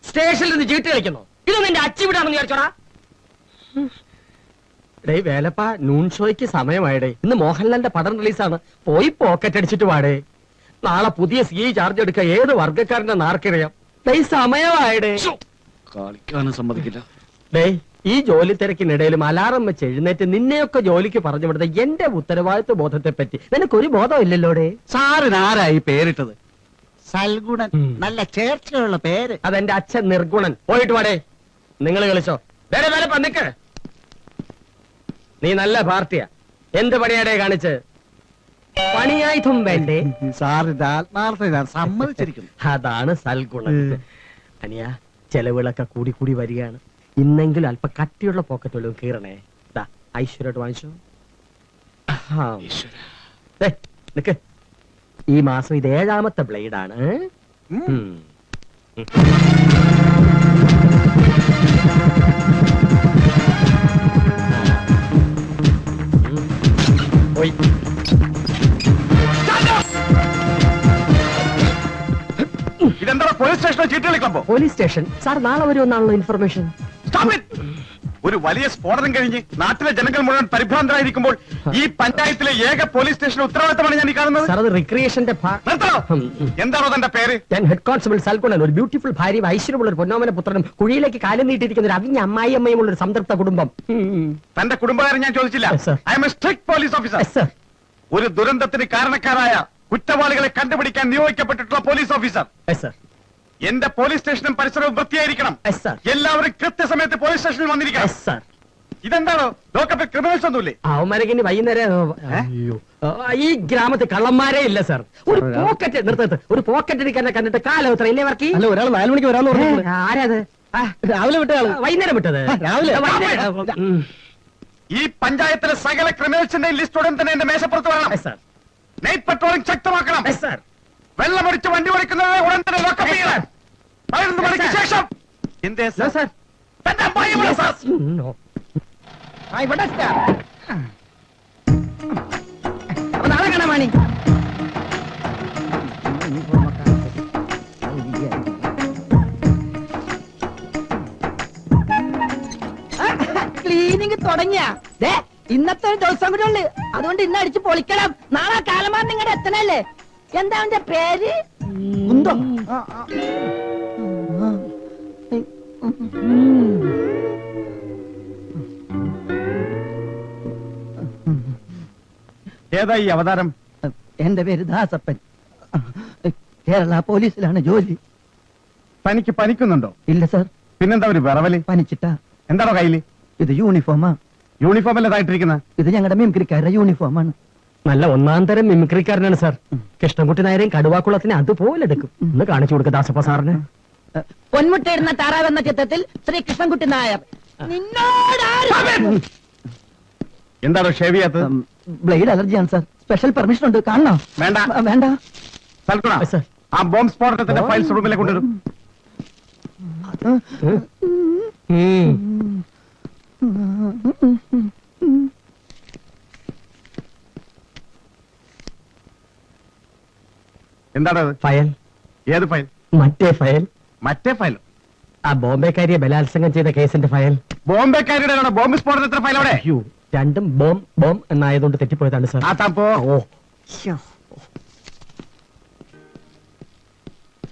സ്റ്റേഷനിൽ നിന്ന് ചീട്ട് കളിക്കുന്നു. ഇതൊന്നും എന്റെ അച്ചിവിടാണെന്ന് വിചാരിച്ചോടാ. ഡേ വേലപ്പ, നൂൺ ഷോയ്ക്ക് സമയമായിടേ. ഇന്ന് മോഹൻലാലിന്റെ പടം റിലീസാണ്. പോയി പോക്കറ്റ് അടിച്ചിട്ട് പാടേ. നാളെ പുതിയ CI ചാർജ് എടുക്കുക ഏത് വർഗ്ഗക്കാരന്റെ നാർക്കറിയാം. ഡേ സമയമായിടേ. കളിക്കാനും സമ്മതിക്കില്ല. ഡേ ഈ ജോലി തിരക്കിനിടയിലും അലാറം വെച്ച് എഴുന്നേറ്റ് നിന്നെയൊക്കെ ജോലിക്ക് പറഞ്ഞു വിടുന്ന എന്റെ ഉത്തരവാദിത്വ ബോധത്തെ പറ്റി നിനക്കൊരു ബോധം ഇല്ലല്ലോടെ. സാറിന് ആരായി പേരിട്ടത്? സൽഗുണൻ. നല്ല ചേർച്ചയുള്ള പേര്. അതെന്റെ അച്ഛൻ നിർഗുണൻ. പോയിട്ട് പാടേ. നിങ്ങൾ കളിച്ചോ. വേറെ വേലപ്പ നിക്ക്. നീ നല്ല പാർട്ടിയാ. എന്ത് പണിയാടേ കാണിച്ച്? പണിയായുധം വേണ്ടേ? സാറിന്റെ ആത്മാർത്ഥത ഞാൻ സമ്മതിച്ചിരിക്കുന്നു. അതാണ് സൽഗുണം. അനിയ ചെലവുകളൊക്കെ കൂടി കൂടി വരികയാണ്. ഇന്നെങ്കിലും അല്പ കട്ടിയുള്ള പോക്കറ്റ് വല്ലതും കീറണേ. ഐശ്വര്യോട്ട് വാങ്ങിച്ചോ. നിക്ക്. ഈ മാസം ഇത് 7ാമത്തെ ബ്ലേഡാണ്. ഇതെന്താ പോലീസ് സ്റ്റേഷനോ ചീട്ടുകളി ക്ലബ്ബോ? പോലീസ് സ്റ്റേഷൻ സാർ നാളെ വരുമെന്നാണല്ലോ ഇൻഫർമേഷൻ. ഒരു വലിയ സ്ഫോടനം കഴിഞ്ഞ് നാട്ടിലെ ജനങ്ങൾ മുഴുവൻ പരിഭ്രാന്തരായിരിക്കുമ്പോൾ ഈ പഞ്ചായത്തിലെ ഏക പോലീസ് സ്റ്റേഷന്റെ ഉത്തരവാദിത്തമാണ് ഞാൻ ഈ കാണുന്നത്. സാർ അത് റിക്രിയേഷന്റെ എന്താണോ തന്റെ പേര്? ഞാൻ ഹെഡ് കോൺസ്റ്റബിൾ സൽഗുണൻ. ഒരു ബ്യൂട്ടിഫുൾ ഭാര്യയും ഐശ്വര്യമുള്ള ഒരു പൊന്നോമന പുത്രനും കുഴിയിലേക്ക് കാലം നീട്ടിയിരിക്കുന്ന ഒരു അവിഞ്ഞ അമ്മായി അമ്മയുമുള്ള ഒരു സംതൃപ്ത കുടുംബം. തന്റെ കുടുംബകാരൻ ഞാൻ ചോദിച്ചില്ല. I M A strict police officer. ഒരു ദുരന്തത്തിന് കാരണക്കാരായ കുറ്റവാളികളെ കണ്ടുപിടിക്കാൻ നിയോഗിക്കപ്പെട്ടിട്ടുള്ള പോലീസ് ഓഫീസർ. എന്റെ പോലീസ് സ്റ്റേഷനും പരിസരവും വൃത്തിയായിരിക്കണം. എല്ലാവരും കൃത്യസമയത്ത് പോലീസ് സ്റ്റേഷനിൽ വന്നിരിക്കണം. ഇതെന്താണോ ലോക്കപ്പിൽ ക്രിമിനൽസ് ഒന്നുമില്ലേ? അവന്മാരെങ്കിൽ വൈകുന്നേരം ഈ ഗ്രാമത്തിൽ കള്ളന്മാരേ ഇല്ല സാർ. ഒരു പോക്കറ്റ് നിർത്തത്ത് ഒരു പോക്കറ്റ് എടുക്കാൻ കണ്ടിട്ട് കാലം എത്ര ഇല്ലേ വർക്ക്? അല്ല, ഒരാൾ 4 മണിക്ക് വരാന്ന് പറഞ്ഞു. ആരാത്? രാവിലെ വിട്ട ആള്. വൈകുന്നേരം വിട്ടത് രാവിലെ. ഈ പഞ്ചായത്തിലെ സകല ക്രിമിനൽസിന്റെ ലിസ്റ്റ് ഉടൻ തന്നെ എന്റെ മേശപ്പുറത്ത് വരണം. Night patrolling ശക്തമാക്കണം. വെള്ളമടിച്ച് വണ്ടി ഓടിക്കുന്നത് ഉടൻ തന്നെ ലോക്കപ്പ് ചെയ്യണം. 11 മണിക്ക് ശേഷം. എന്തേ സാർ? തന്റെ അമ്മായി ഇവിടെ സാർ. ഇവിടെ നാളെ കാണാൻ മണി. ക്ലീനിങ് തുടങ്ങിയ ഇന്നത്തെ ഒരു ദിവസം കൂടെ ഉള്ളു. അതുകൊണ്ട് ഇന്ന് അടിച്ച് പൊളിക്കണം. നാളെ കാലമാൻ നിങ്ങളുടെ എത്തണല്ലേ? എന്താ അവന്റെ പേര്? ഉന്തോ? ഏതാ ഈ അവതാരം? എന്റെ പേര് ദാസപ്പൻ. കേരള പോലീസിലാണ് ജോലി. തനിക്ക് പനിക്കുന്നുണ്ടോ? ഇല്ല സാർ. പിന്നെന്താ ഒരു വിറവല്? പനിച്ചിട്ടാ. എന്താണോ കയ്യില്? ഇത് യൂണിഫോമാ. യൂണിഫോം അല്ലതായിട്ടിരിക്കുന്ന? ഇത് ഞങ്ങളുടെ മിമിക്രിക്കാരുടെ യൂണിഫോമാണ്. നല്ല 1ാം തരം മിമിക്രിക്കാരനാണ് സാർ. കൃഷ്ണൻകുട്ടി നായരെയും കടുവാക്കുളത്തിനെ അതുപോലെ എടുക്കും. ഒന്ന് കാണിച്ചു കൊടുക്ക ദാസപ്പ സാറിന്. പൊന്മുട്ടയിടുന്ന താറാവെന്ന ചിത്രത്തിൽ ശ്രീ കൃഷ്ണൻകുട്ടി നായർ. എന്താണോ ഷേവ് ചെയ്യാത്തത്? ബ്ലേഡ് അലർജിയാണ് സാർ. സ്പെഷ്യൽ പെർമിഷൻ ഉണ്ട്. കാണണോ? വേണ്ട വേണ്ട. ആ ബോംബ് സ്ഫോടനത്തിന്റെ ഫയൽസ് റൂമിലേക്ക് കൊണ്ടുവരും. എന്താണത്? ഫയൽ. ഏത് ഫയൽ? മറ്റേ ഫയൽ. മറ്റേ ഫയൽ? ആ ബോംബെക്കാരിയെ ബലാത്സംഗം ചെയ്ത കേസിന്റെ ഫയൽ. ബോംബെക്കാരിയുടെ ബോംബ് സ്ഫോടനത്തിന്റെ ഫയൽ അവിടെ? രണ്ടും ബോം എന്നായതുകൊണ്ട് തെറ്റിപ്പോയതാണ് സാർ.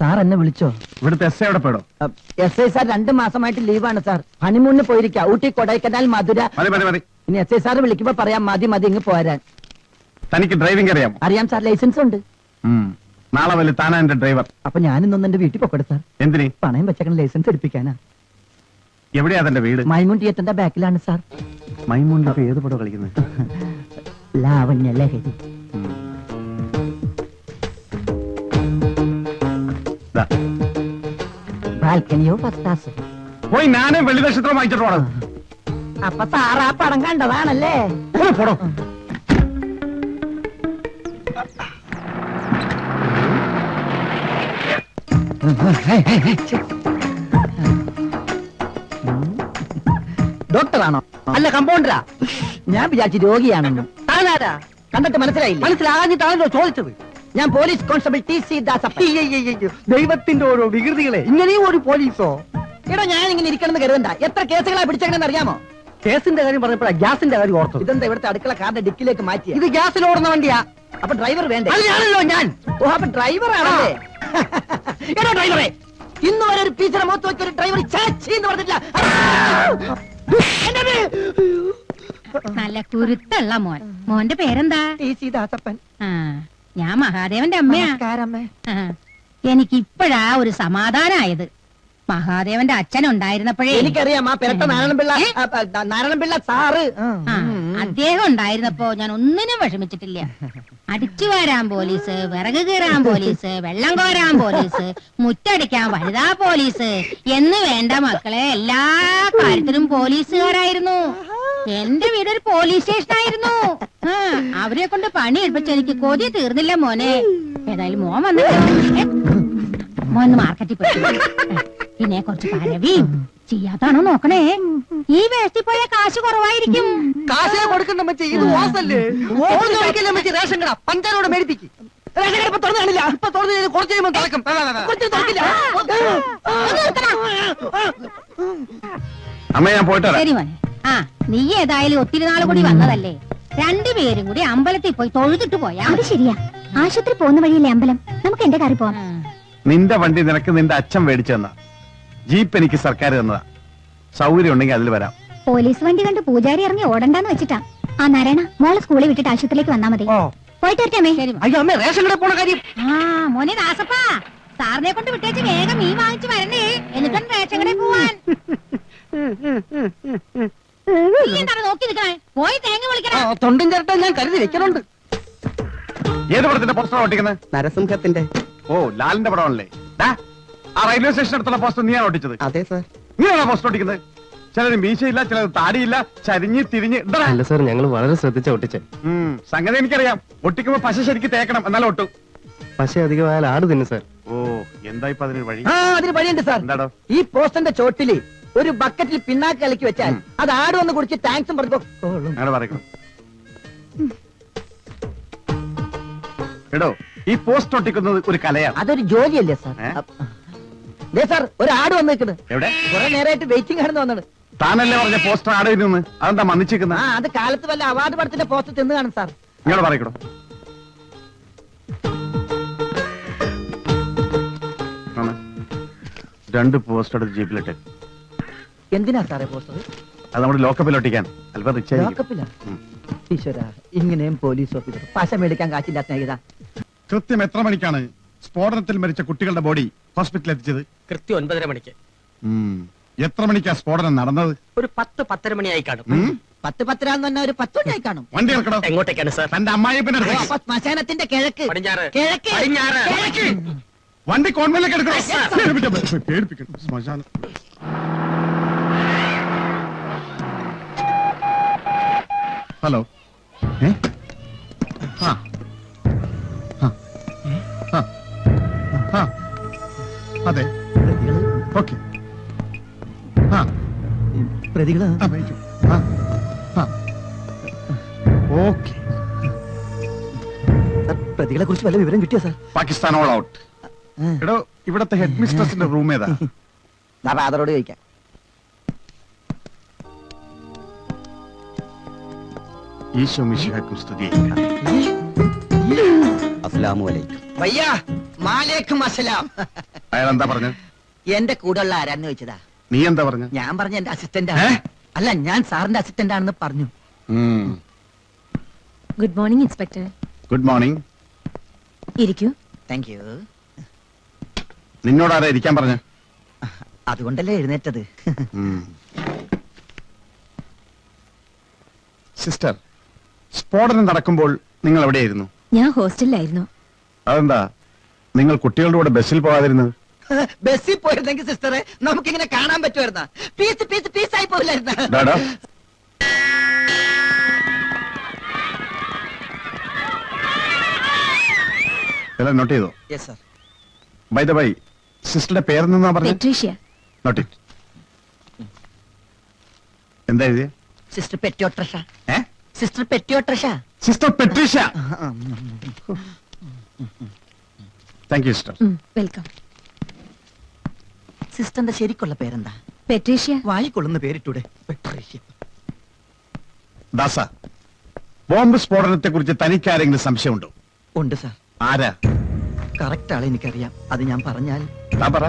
സാർ എന്നെ വിളിച്ചോ? ഇവിടുത്തെ എസ് ഐ എവിടെ പോയോ? SI സാർ 2 മാസമായിട്ട് ലീവാണ് സാർ. ഹണിമൂണിന് പോയിരിക്കാം. ഊട്ടി, കൊടൈക്കനാൽ, മധുര. ഇനി SI സാർ വിളിക്കുമ്പോ പറയാം മതി ഇങ്ങ് പോരാൻ. തനിക്ക് ഡ്രൈവിംഗ് അറിയാം? അറിയാം സാർ. ലൈസൻസ് ഉണ്ട്. നാളെ വല്ല താനാ എന്റെ ഡ്രൈവർ. അപ്പൊ ഞാനിന്നൊന്ന് എന്റെ വീട്ടിൽ പോക്കട്ടെ സാർ. എന്തിന്? പണയം വെച്ചേക്കണ ലൈസൻസ് എടുപ്പിക്കാനാ. എവിടെയാ തന്റെ വീട്? മൈമൂൺ തിയേറ്ററിന്റെ ബാക്കിലാണ് സാർ. മൈമൂണിന്റെ ഏത് പടം കളിക്കുന്നത്? ലാവണ്യ ലഹരി. ബാൽക്കണിയോ ഫസ്റ്റ്. പോയി ഞാനും വെള്ളി നക്ഷത്രം വാങ്ങിച്ചിട്ട് പോണം. അപ്പൊ സാർ ആ പടം കണ്ടതാണല്ലേ? പോടോ. ഡോക്ടറാണോ? അല്ല, കമ്പൗണ്ടറാ. ഞാൻ വിചാരിച്ചു രോഗിയാണെന്ന്. താനാരാ? കണ്ടിട്ട് മനസ്സിലായില്ല? മനസ്സിലാകാഞ്ഞിട്ടാണല്ലോ ചോദിച്ചത്. ഞാൻ പോലീസ് കോൺസ്റ്റബിൾ TC ദാസപ്പൻ. ദൈവത്തിന്റെ ഓരോ വികൃതികളെ, ഇങ്ങനെയും ഒരു പോലീസോ? എടാ, ഞാൻ ഇങ്ങനെ ഇരിക്കണമെന്ന് കരുതണ്ട. എത്ര കേസുകളാ പിടിച്ചെങ്ങനെ അറിയാമോ? കേസിന്റെ കാര്യം പറഞ്ഞപ്പോഴാ ഗ്യാസിന്റെ കാര്യം ഓർത്തത്. ഇതെന്താ ഇവിടുത്തെ അടുക്കള കാറിന്റെ ഡിക്കിലേക്ക് മാറ്റി? ഇത് ഗ്യാസിൽ ഓടുന്ന വണ്ടിയാ. അപ്പൊ ഡ്രൈവർ വേണ്ടേ? ഞാനല്ലോ ഞാൻ. ഓ, അപ്പൊ ഡ്രൈവർ ആണല്ലേ? എടാ ഡ്രൈവറെ, ഇന്ന് വരെ ഒരു ടീച്ചറെ മുഖത്ത് വെച്ച ഒരു ഡ്രൈവർ ചാച്ചി എന്ന് പറഞ്ഞിട്ടില്ല. നല്ല കുരുത്തുള്ള മോൻ. മോന്റെ പേരെന്താ? TC ദാസപ്പൻ. ആ, ഞാൻ മഹാദേവന്റെ അമ്മയാ. നമസ്കാരമ്മേ. എനിക്ക് ഇപ്പോഴാ ഒരു സമാധാനായത്. മഹാദേവന്റെ അച്ഛൻ ഉണ്ടായിരുന്നപ്പോഴേ എനിക്കറിയാം. ആ പെരട്ട നാരായണപിള്ള സാറ്. ആ, അദ്ദേഹം ഉണ്ടായിരുന്നപ്പോ ഞാൻ ഒന്നിനും വിഷമിച്ചിട്ടില്ല. അടിച്ചു വാരാൻ പോലീസ്, വിറക് കീറാൻ പോലീസ്, വെള്ളം കോരാൻ പോലീസ്, മുറ്റടിക്കാൻ വനിതാ പോലീസ് എന്ന് വേണ്ട മക്കളെ, എല്ലാ കാര്യത്തിലും പോലീസുകാരായിരുന്നു. എന്റെ വീടൊരു പോലീസ് സ്റ്റേഷൻ ആയിരുന്നു. അവരെ കൊണ്ട് പണി എടുപ്പിച്ച് എനിക്ക് കൊതി തീർന്നില്ല മോനെ. ഏതായാലും മോൻ വന്നിട്ട് മോൻ മാർക്കറ്റിൽ പോയി പിന്നെ കുറച്ച് പരവിയും ചെയ്യാത്താണോ നോക്കണേ. ഈ വേസ്റ്റിൽ പോയ കാശ് കുറവായിരിക്കും. കാശിനെ കൊടുക്കണ്ട മച്ചി, ഇത് ഓസല്ലേ. റേഷൻ കട പഞ്ചാരോട് മേടിപ്പിക്കും. റേഷൻ കട ഇപ്പൊ തുറന്നു കാണില്ല. ഇപ്പൊ തുറന്ന് കുറച്ച് കഴിയുമ്പോൾ തുറക്കും. കുറച്ച് തുറക്കില്ല. അമ്മ ഞാൻ പോയിട്ട് വരാം. ശരി മോനെ. ആ, നീ ഏതായാലും ഒത്തിരി നാൾ കൂടി വന്നതല്ലേ, രണ്ടുപേരും കൂടി അമ്പലത്തിൽ പോയി തൊഴുതിട്ട് പോയാ. അത് ശരിയാ. ആശുപത്രി പോകുന്ന വഴിയില്ലേ അമ്പലം? നമുക്ക് എന്റെ കാറിൽ പോവാം. നിന്റെ വണ്ടി നിനക്ക് നിന്റെ അച്ഛൻ മേടിച്ചു തന്ന, ജീപ്പ് എനിക്ക് സർക്കാർ തന്നതാ. സൗകര്യം ഉണ്ടെങ്കിൽ അതിൽ വരാം. പോലീസ് വണ്ടി കണ്ട് പൂജാരി ഇറങ്ങി ഓടണ്ടെന്ന് വെച്ചിട്ടാ. ആ നാരായണ, മോളെ സ്കൂളിൽ വിട്ടിട്ട് ആശുപത്രിയിലേക്ക് വന്നാ മതി. പോയിട്ട് വരട്ടെ. ശരി. അയ്യോ അമ്മ, റേഷൻ കട പോണ കാര്യം. ആ മോനെ ദാസപ്പാ, സാറിനെ കൊണ്ട് വിട്ടേച്ച് വേഗം മീൻ വാങ്ങിച്ചു വരണേ, എന്നിട്ടും റേഷൻ കടയിൽ പോവാൻ. നീ എന്താണ് നോക്കി നിൽക്കണേ? പോയി തേങ്ങ വിളിക്കണ. തൊണ്ടും ചേർട്ടാ ഞാൻ കരുതി വെക്കണുണ്ട്. ഏത് പടത്തിന്റെ പോസ്റ്റർ ഒട്ടിക്കുന്നത്? നരസിംഹത്തിന്റെ. ഓ, ലാലിന്റെ പടമാണല്ലേ. ആ റെയിൽവേ സ്റ്റേഷൻ അടുത്തുള്ള പോസ്റ്റർ നീയാണ് ഒട്ടിച്ചത്? അതെ സാർ. നീയാണോ പോസ്റ്റർ ഒട്ടിക്കുന്നത്? ചിലത് മീശയില്ല, ചിലത് താടിയില്ല, ചരിഞ്ഞ് തിരിഞ്ഞ്. അല്ല സാർ, ഞങ്ങൾ വളരെ ശ്രദ്ധിച്ച ഒട്ടിച്ചേ. സംഗതി എനിക്കറിയാം. ഒട്ടിക്കുമ്പോ പശ ശരിക്ക് തേക്കണം, എന്നാലും ഒട്ടും. പക്ഷേ അധികമായാൽ ആട് തിന്നു സാർ. ഓ, എന്താ ഇപ്പൊ അതിന് വഴി? അതിന് വഴിയുണ്ട് സാർ. എന്താടോ? ഈ പോസ്റ്ററിന്റെ ചോട്ടില് ഒരു ബക്കറ്റിൽ പിണ്ണാക്ക് കലക്കി വെച്ചാൽ അത് ആട് വന്ന് കുടിച്ച് താങ്ക്സും പറഞ്ഞു. അങ്ങനെ പറയണം. എടോ, ഈ പോസ്റ്റ് ഒട്ടിക്കുന്നത് ഒരു കലയാണ്. അതൊരു ജോലിയല്ലേ സാർ? സാർ, ഒരു ആട് വന്ന് നിൽക്കുന്നത്. എവിടെ? കുറെ നേരമായിട്ട് വെയിറ്റിംഗ് ആണെന്ന് വന്നത്. താനല്ലേ പറഞ്ഞ പോസ്റ്റർ ആട് നിന്ന്? അതെന്താ മന്നിച്ചിരിക്കുന്ന? അത് കാലത്ത് വല്ല അവാർഡ് പടത്തിന്റെ പോസ്റ്റർ തിന്നു കാണും സാർ. ഇങ്ങോട്ട് പറയണോ? രണ്ട് പോസ്റ്റർ എടുത്ത് ജീപ്പിലിട്ട്. എന്തിനാ സാറേ പോസ്റ്റർ? അത് നമ്മുടെ ലോക്കപ്പിൽ ഒട്ടിക്കാൻ. അല്പം റിച്ച് ലോക്കപ്പിലാ? ഈശ്വര, ഇങ്ങനെയും പോലീസ് ഓഫീസർ പശ മേടിക്കാൻ കാശില്ലാത്ത സ്നേഹിത. കൃത്യം എത്ര മണിക്കാണ് സ്ഫോടനത്തിൽ മരിച്ച കുട്ടികളുടെ ബോഡി ഹോസ്പിറ്റലിൽ എത്തിച്ചത്? കൃത്യം 9:30 മണിക്ക്. എത്ര മണിക്കാ സ്ഫോടനം നടന്നത്? ഒരു 10-10:30 മണിയായി കാണും. 10-10 ഒരു 10 മണിയായി കാണും. വണ്ടി ഇറക്കണോ? എങ്ങോട്ടേക്കാണ് സാർ? തന്റെ അമ്മായിപ്പനെ ശ്മശാനത്തിന്റെ കിഴക്ക്. കിഴക്ക്. വണ്ടി കോൺവെന്റിലേക്ക് എടുക്കണോ? പേടിപ്പിക്കണം. ശ്മശാനം. ഹലോ. അതെ, ഓക്കെ. പ്രതികള് ഓക്കെ. പ്രതികളെ കുറിച്ച് വല്ല വിവരം കിട്ടിയോ സാർ? Pakistan all out. എടോ, ഇവിടത്തെ ഹെഡ് മിസ്ട്രസിന്റെ റൂം ഏതാ? ഫാദറോട് ചോദിക്കാം. ഈശോ മിശിഹായ്ക്കും സ്തുതി. അസ്സലാമു അലൈക്കും. ഭയ്യാ, മാലേക്കും അസ്സലാം. അയാൾ എന്താ പറഞ്ഞു? എന്റെ കൂടെയുള്ള ആരാന്ന് ചോദിച്ചതാ. നീ എന്താ പറഞ്ഞു? ഞാൻ പറഞ്ഞ എന്റെ അസിസ്റ്റന്റ് ആണ്. അല്ല, ഞാൻ സാറിന്റെ അസിസ്റ്റന്റ് ആണെന്ന് പറഞ്ഞു. Good morning inspector. Good morning. ഇരിക്കൂ. Thank you. നിന്നോട് ആരാ ഇരിക്കാൻ പറഞ്ഞു? അതുകൊണ്ടല്ലേ എഴുന്നേറ്റത്. സിസ്റ്റർ, സ്ഫോടനം നടക്കുമ്പോൾ നിങ്ങൾ എവിടെയായിരുന്നു? ഞാൻ ഹോസ്റ്റലിലായിരുന്നു. അതെന്താ നിങ്ങൾ കുട്ടികളുടെ കൂടെ ബസ്സിൽ പോകാതിരുന്നത്? ബസ്സിൽ പോയിരുന്നെങ്കിൽ സിസ്റ്ററെ നമുക്കിങ്ങനെ കാണാൻ പറ്റുമായിരുന്ന? Piece piece പീസായി പോയില്ലായിരുന്ന? എല്ലാം നോട്ട് ചെയ്തോ? Yes sir. By the by, സിസ്റ്ററുടെ പേരെന്നാ പറഞ്ഞു? പെട്രീഷ്യ. Note it. എന്താ എഴുതിയ? സിസ്റ്റർ പെറ്റിയോട്രഷ. സിസ്റ്റർ പെറ്റിയോട്രഷ. Sister Patricia. Thank you sister. Welcome. സിസ്റ്ററിന്റെ ശരിക്കുള്ള പേരെന്താ? പെട്രീഷ്യ. വായിക്കൊള്ളുന്ന പേരിട്ടൂടെ? പെട്രീഷ്യ. ദാസ, ബോംബ് സ്ഫോടനത്തെ കുറിച്ച് തനിക്ക് ആരെങ്കിലും സംശയമുണ്ടോ? ഉണ്ട് സാർ. ആരാ? കറക്റ്റ് ആളെ എനിക്കറിയാം. അത് ഞാൻ പറഞ്ഞാൽ താൻ പറ.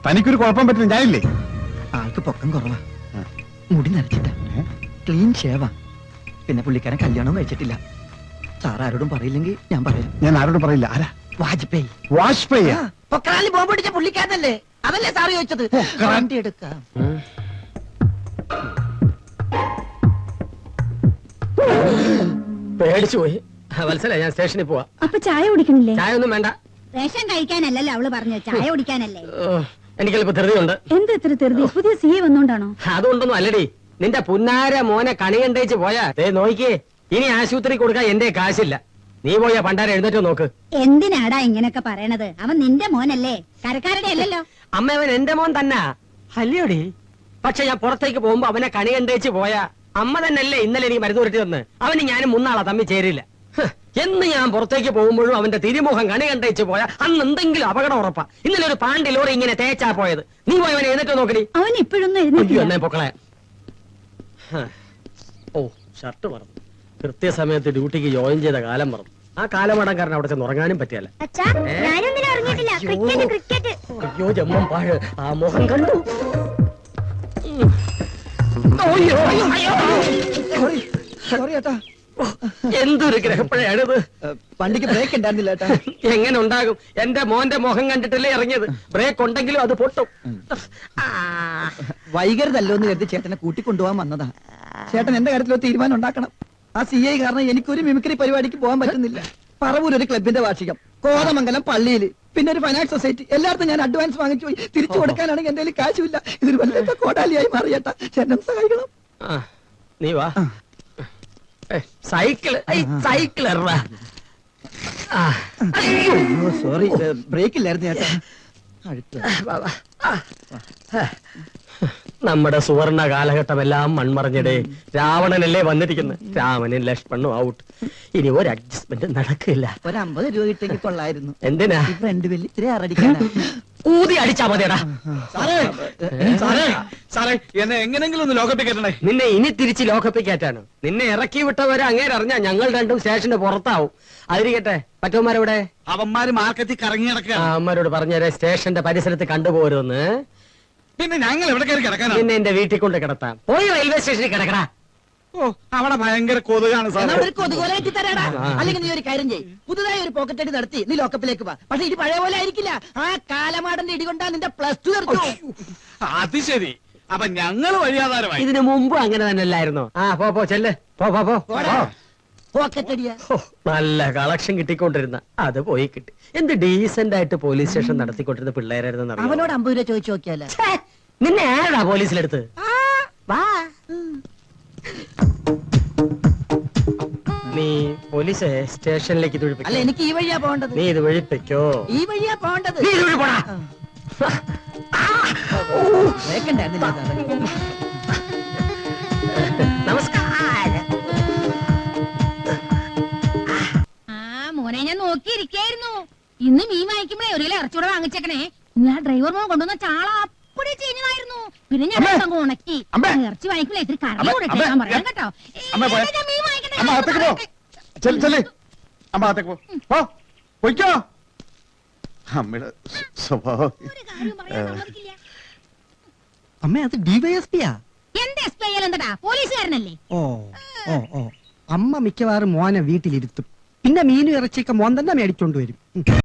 തനിക്കൊരു കുഴപ്പം പറ്റില്ല, ഞാനില്ലേ? ആൾക്ക് പൊക്കം കുറവാ, മുടി നരച്ചിട്ട, ക്ലീൻ ഷേവാ. പിന്നെ പുള്ളിക്കാരൻ കല്യാണവും കഴിച്ചിട്ടില്ല. സാർ ആരോടും പറയില്ലെങ്കിൽ ഞാൻ പറയാം. ഞാൻ ആരോടും പറയില്ല. ആരാ? വാജ്പേയി. വാജ്പേയി? പൊക്രാനിൽ ബോംബ് പിടിച്ച പുള്ളിക്കാരനല്ലേ? അതല്ലേ സാറ് ചോദിച്ചത്? വണ്ടി എടുക്കാം. പേടിച്ചു പോയി. വത്സല, ഞാൻ സ്റ്റേഷനിൽ പോവാ. അപ്പൊ ചായ കുടിക്കണില്ലേ? ചായ ഒന്നും വേണ്ട. റേഷൻ കഴിക്കാനല്ലല്ലോ അവള് പറഞ്ഞത്, ചായ കുടിക്കാനല്ലേ. എനിക്കല്ലിപ്പോ ധൃതിയുണ്ട്. എന്ത് ഇത്ര ധൃതി? പുതിയ CA വന്നോണ്ടാണോ? അതുകൊണ്ടൊന്നും അല്ലടി. നിന്റെ പുന്നാര മോനെ കണി കണ്ടേച്ച് പോയാ നോക്കിയേ, ഇനി ആശുപത്രി കൊടുക്കാൻ എന്റെ കാശില്ല. നീ പോയാ പണ്ടാര എഴുന്നേറ്റോ നോക്ക്. എന്തിനാടാ ഇങ്ങനൊക്കെ പറയണത്? അവൻ നിന്റെ മോനല്ലേ, കരക്കാരുടെ അല്ലല്ലോ. അമ്മ, അവൻ എന്റെ മോൻ തന്നെ അല്ലയോടി. പക്ഷെ ഞാൻ പുറത്തേക്ക് പോകുമ്പോ അവനെ കണി കണ്ടേച്ച് പോയാ അമ്മ തന്നെയല്ലേ ഇന്നലെ എനിക്ക് മരുന്ന് ഉരുട്ടി തന്ന്. അവന് ഞാനും മുന്നാളാ തമ്മിൽ ചേരില്ല. എന്ന് ഞാൻ പുറത്തേക്ക് പോകുമ്പോഴും അവന്റെ തിരുമുഖം കണി കണ്ടേച്ച് പോയാ അന്ന് എന്തെങ്കിലും അപകടം ഉറപ്പാ. ഇന്നലെ ഒരു പാണ്ടി ലോറി ഇങ്ങനെ തേച്ചാ പോയത്. നീ പോയി അവനെ എഴുന്നേറ്റോ നോക്കടി. അവൻ ഇപ്പോഴൊന്നും അയ്യോ, എഴുന്നേറ്റില്ല. എന്നെ പൊക്കളെ. ഓ, ഷർട്ട് മറന്നു. കൃത്യസമയത്ത് ഡ്യൂട്ടിക്ക് ജോയിൻ ചെയ്ത കാലം മറന്നു. ആ കാലമടം കാരണം അവിടെ ചെന്ന് ഉറങ്ങാനും പറ്റിയല്ല. അയ്യോ, ജമ്മം പാഴ്. ആ മുഖം കണ്ടു. അയ്യോ, അയ്യോ. സോറി ഏട്ടാ. എന്തൊരു ഗ്രഹപ്പഴയാണിത്. വണ്ടിക്ക് ബ്രേക്ക് ഉണ്ടായിരുന്നില്ല ഏട്ടാ. എങ്ങനെ ഉണ്ടാകും? എന്റെ മോന്റെ മുഖം കണ്ടിട്ടല്ലേ ഇറങ്ങിയത്. ബ്രേക്ക് ഉണ്ടെങ്കിലും അത് പൊട്ടും. വൈകരുതല്ലോ എന്ന് കരുതി ചേട്ടനെ കൂട്ടിക്കൊണ്ടുപോകാൻ വന്നതാ. ചേട്ടൻ എന്റെ കാര്യത്തിൽ ഒരു തീരുമാനം ഉണ്ടാക്കണം. ആ CI കാരണം എനിക്കൊരു മിമിക്രി പരിപാടിക്ക് പോകാൻ പറ്റുന്നില്ല. പറവൂർ ഒരു ക്ലബിന്റെ വാർഷികം, കോതമംഗലം പള്ളിയിൽ, പിന്നെ ഒരു ഫൈനാൻസ് സൊസൈറ്റി. എല്ലായിടത്തും ഞാൻ അഡ്വാൻസ് വാങ്ങിച്ചു പോയി. തിരിച്ചു കൊടുക്കാനാണെങ്കിൽ എന്റെ കയ്യിൽ കാശുമില്ല. ഇതൊരു വലിയ കോടാലിയായി മാറിയേട്ടാ. ചേട്ടൻ സഹായിക്കണം. നീ വാ. സൈക്കിള് സൈക്കിൾ സോറി, ബ്രേക്ക് ഇല്ലായിരുന്നു ചേട്ടാ. നമ്മുടെ സുവർണ കാലഘട്ടമെല്ലാം മൺമറഞ്ഞടേ. രാവണനല്ലേ വന്നിരിക്കുന്നത്. രാമനും ലക്ഷ്മണനും ഔട്ട്. ഇനി ഒരു അഡ്ജസ്റ്റ്മെന്റ് നടക്കില്ല. ഒരു 50 രൂപ കിട്ടെങ്കിൽ കൊള്ളായിരുന്നു. എന്തിനാ? ഫ്രണ്ട് ബില്ല് ഇത്തിരി അറടിക്കാനാ. ഊതി അടിച്ചാ മതിയടാ. എന്നെ എങ്ങനെങ്കിലും ഒന്ന് ലോകപ്പിൽ കയറ്റണേ. നിന്നെ ഇനി തിരിച്ച് ലോകപ്പിക്കാറ്റാണ്. നിന്നെ ഇറക്കി വിട്ടവരെ അങ്ങേരറിഞ്ഞാ ഞങ്ങൾ രണ്ടും സ്റ്റേഷന് പുറത്താവും. അതിരിക്കട്ടെ, മറ്റവന്മാരെവിടെ? അവന്മാര് മാർക്കറ്റിൽ കറങ്ങി നടക്കുക. അമ്മരോട് പറഞ്ഞേരെ സ്റ്റേഷന്റെ പരിസരത്ത് കണ്ടുപോരുന്ന്. പിന്നെ ഞങ്ങൾ എവിടെ കയറി കിടക്കാനാ? നിന്നെ എന്റെ വീട്ടിൽ കൊണ്ട് കിടത്താം. പോയി റെയിൽവേ സ്റ്റേഷനിൽ കിടക്കടാ. ഓ, അവിടെ ഭയങ്കര കൊതുകാണ് സാർ. ഒരു കൊതുകോലായിട്ട് തരാടാ. അല്ലെങ്കിൽ നീ ഒരു കാര്യം ചെയ്യ്, പുതുതായി ഒരു പോക്കറ്റ് അടി നടത്തി നീ ലോക്കപ്പിലേക്ക് വാ. പക്ഷെ ഇത് പഴയ പോലെ ആയിരിക്കില്ല. ആ കാലമാടന്റെ ഇടി കൊണ്ടാ നിന്റെ +2 തീർച്ചു. അത് ശരി. അപ്പൊ ഞങ്ങൾ വഴിയാധാരമായി. ഇതിനു മുമ്പ് അങ്ങനെ തന്നെ അല്ലായിരുന്നോ? പോ ചെല്ല്. പോ. പോക്കറ്റ് അടിയാ. നല്ല കളക്ഷൻ കിട്ടിക്കൊണ്ടിരുന്ന അത് പോയി കിട്ടി. എന്ത് ഡീസന്റ് ആയിട്ട് പോലീസ് സ്റ്റേഷൻ നടത്തിക്കൊണ്ടിരുന്ന പിള്ളേരായിരുന്നു. അവനോട് 50 രൂപ ചോദിച്ചു നോക്കിയാലേ. നിന്നെ ആരാ പോലീസിലെടുത്ത്? നീ പോലീസ് സ്റ്റേഷനിലേക്ക് അല്ല, എനിക്ക് ഈ വഴിയാ പോകേണ്ടത്. നീ ഇത് വഴിപ്പിക്കോ? ഈ വഴിയാ പോകേണ്ടത്. നീ ഇത് വഴി പോടാ. ബ്രേക്ക് ഉണ്ടായിരുന്നില്ല സാറേ. നമസ്കാരം. മോനെ, ഞാൻ നോക്കിയിരിക്കായിരുന്നു. ഇന്ന് മീൻ വാങ്ങിക്കുമ്പോഴേ ഒരു കിലോ ഇറച്ചൂടെ വാങ്ങിച്ചേക്കണേ. ഞാൻ ഡ്രൈവർ മോൻ കൊണ്ടുവന്ന ചാള അപ്പടി ചെയ്യുന്നതായിരുന്നു. പിന്നെ ഞാൻ അങ്ങ് ഉണക്കി. ഇറച്ചി വാങ്ങിക്കുമ്പോഴേ ഇത്തിരി കറി കൂടെ ഞാൻ പറയാം കേട്ടോ. മീൻ വാങ്ങിക്കണേ. അമ്മ അകത്തേക്ക് പോ. ചെല്ലേ അമ്മ അകത്തേക്ക് പോ. പൊയ്ക്കോ. അമ്മയുടെ സ്വഭാവം. ഒരു കാര്യം പറയാൻ സമ്മതിക്കില്ല. അമ്മ, അത് DYSP-യാ? എന്ത് SP എന്താ? പോലീസുകാരനല്ലേ? ഓ അമ്മ മിക്കവാറും മോനെ വീട്ടിലിരുത്തും. പിന്നെ മീനും ഇറച്ചിയൊക്കെ മോൻ തന്നെ മേടിച്ചോണ്ട് വരും.